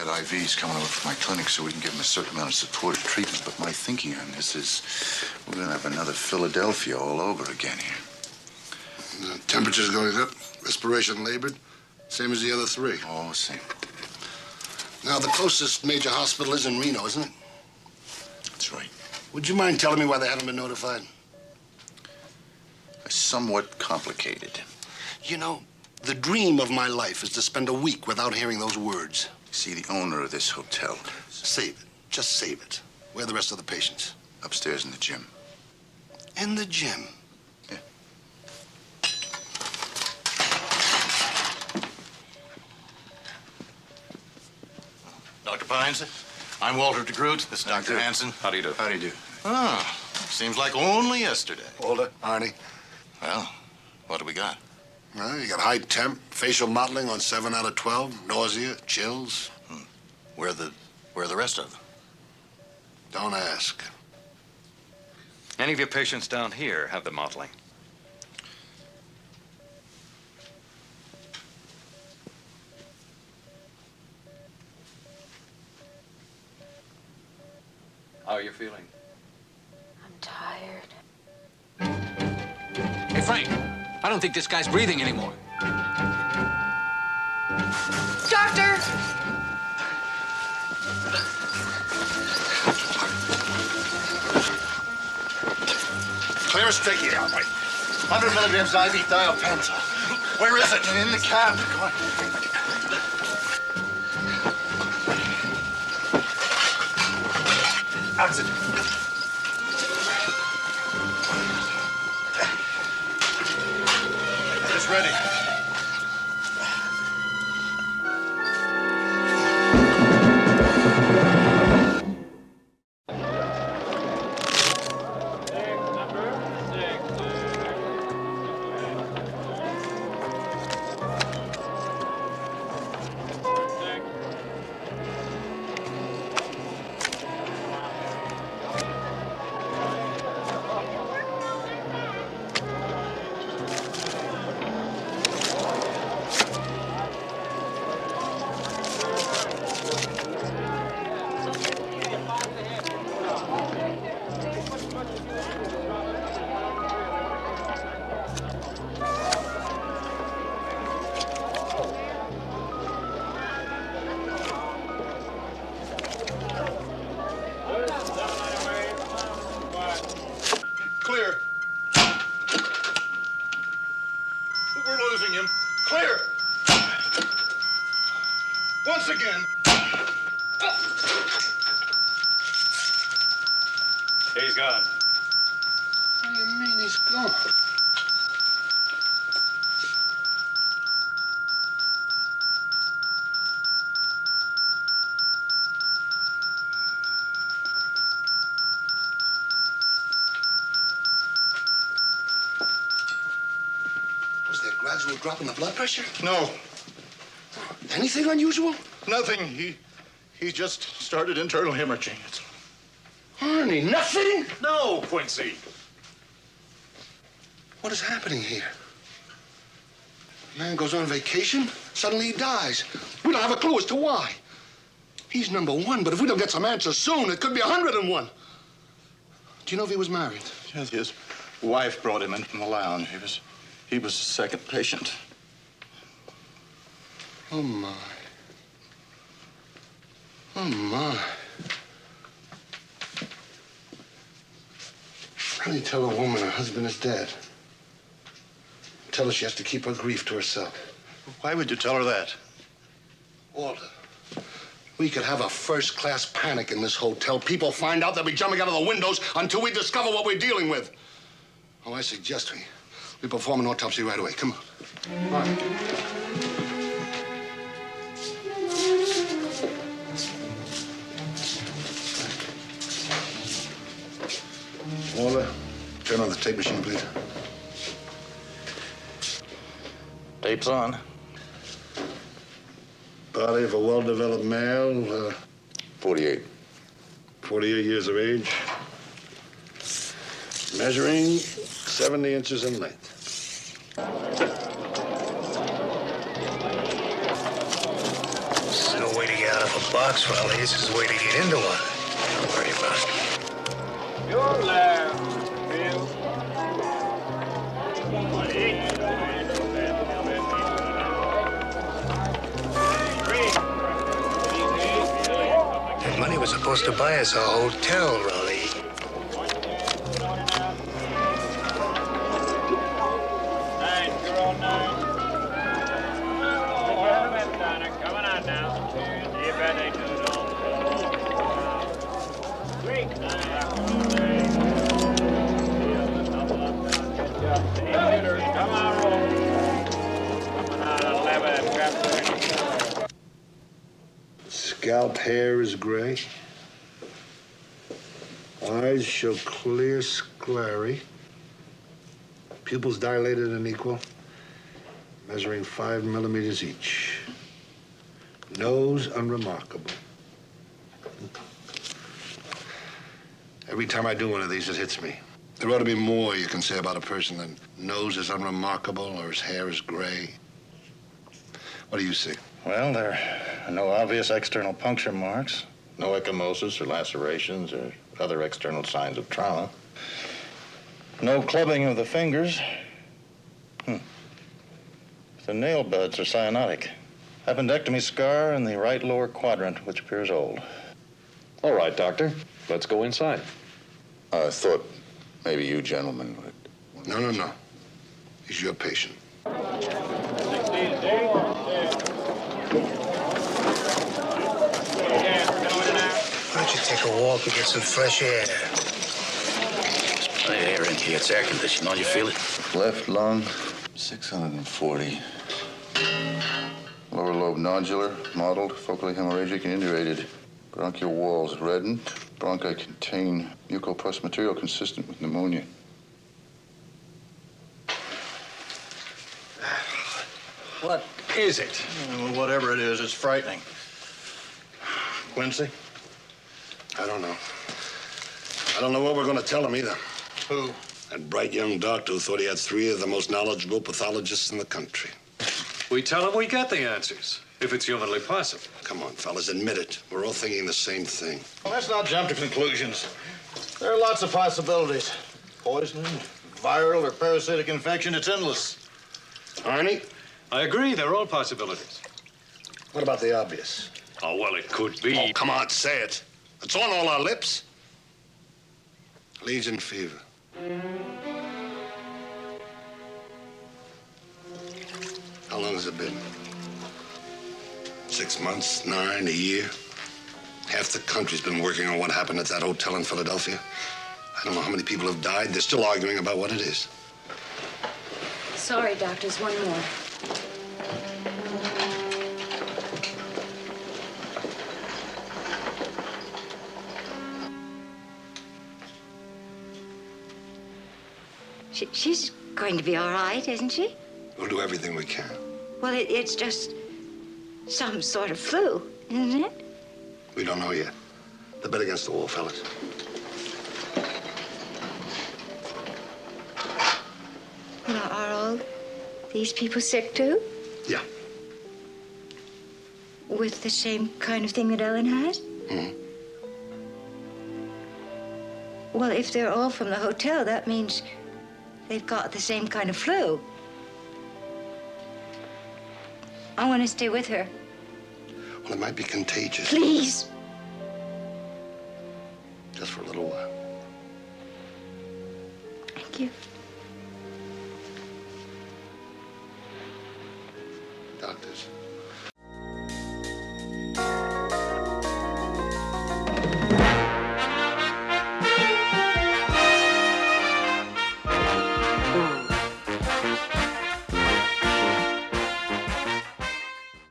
got IVs coming over from my clinic so we can give him a certain amount of supportive treatment. But my thinking on this is we're going to have another Philadelphia all over again here. The temperature's going up, respiration labored, same as the other three. Oh, same. Now, the closest major hospital is in Reno, isn't it? That's right. Would you mind telling me why they haven't been notified? Somewhat complicated. You know, the dream of my life is to spend a week without hearing those words. See, the owner of this hotel. Save it. Just save it. Where are the rest of the patients? Upstairs in the gym. In the gym? Yeah. Dr. Pines, I'm Walter DeGroot. This is Dr. Hansen. How do you do? How do you do? Ah, seems like only yesterday. Walter, Arnie. Well, what do we got? Well, you got high temp, facial mottling on 7 out of 12, nausea, chills. Where are the rest of them? Don't ask. Any of your patients down here have the mottling? How are you feeling? I'm tired. Hey, Frank, I don't think this guy's breathing anymore. Doctor! Clear a straight here, all right. 100 milligrams IV diapenta. Where is it? In the cab. Come on. That's it. It's ready. Clear. We're losing him. Clear. Once again. He's gone. What do you mean he's gone? Was there a gradual drop in the blood pressure? No, Anything unusual? nothing. He just started internal hemorrhaging. Arnie, nothing? No, Quincy. What is happening here? Man goes on vacation, suddenly he dies. We don't have a clue as to why. He's number one, but if we don't get some answers soon, it could be 101. Do you know if he was married? Yes, his wife brought him in from the lounge. He was the second patient. Oh, my. Oh, my. How do you tell a woman her husband is dead? Tell her she has to keep her grief to herself. Why would you tell her that? Walter, we could have a first-class panic in this hotel. People find out, they'll be jumping out of the windows until we discover what we're dealing with. Oh, I suggest we perform an autopsy right away. Come on. All right. Walter, turn on the tape machine, please. Tape's on. Body of a well-developed male, 48. 48 years of age. Measuring 70 inches in length. Still waiting out out of a box, Raleigh. This is the way to get into one. Don't worry about it. You're there, Bill. That money was supposed to buy us a hotel, Raleigh. Coming on now. You bet they do. Come on, roll. Coming out 11, trap 30. Scalp hair is gray. Eyes show clear sclery. Pupils dilated and equal, measuring 5 millimeters each. Nose unremarkable. Every time I do one of these, it hits me. There ought to be more you can say about a person than nose is unremarkable or his hair is gray. What do you see? Well, there are no obvious external puncture marks, no ecchymosis or lacerations or other external signs of trauma. No clubbing of the fingers. The nail beds are cyanotic. Appendectomy scar in the right lower quadrant, which appears old. All right, Doctor. Let's go inside. I thought maybe you gentlemen would. No. He's your patient. Why don't you take a walk and get some fresh air? There's plenty of air in here. It's air conditioned. Don't you feel it? Left lung, 640. Lower lobe nodular, mottled, focally hemorrhagic, and indurated. Bronchial walls reddened. Bronchi contain mucopus material consistent with pneumonia. What is it? Well, whatever it is, it's frightening. Quincy? I don't know. I don't know what we're going to tell him either. Who? That bright young doctor who thought he had 3 of the most knowledgeable pathologists in the country. We tell him we get the answers, if it's humanly possible. Come on, fellas, admit it. We're all thinking the same thing. Well, let's not jump to conclusions. There are lots of possibilities. Poisoning, viral or parasitic infection, it's endless. Arnie, I agree, they're all possibilities. what about the obvious? Oh, well, it could be. Oh, come on, say it. It's on all our lips. Legion fever. How long has it been? 6 months, 9, a year? Half the country's been working on what happened at that hotel in Philadelphia. I don't know how many people have died. They're still arguing about what it is. Sorry, doctors, one more. She's going to be all right, isn't she? We'll do everything we can. Well, it's just some sort of flu, isn't it? We don't know yet. The bet against the wall, fellas. Now, are all these people sick, too? Yeah. With the same kind of thing that Ellen has? Mm-hmm. Well, if they're all from the hotel, that means they've got the same kind of flu. I want to stay with her. Well, it might be contagious. Please. Just for a little while. Thank you. Doctors,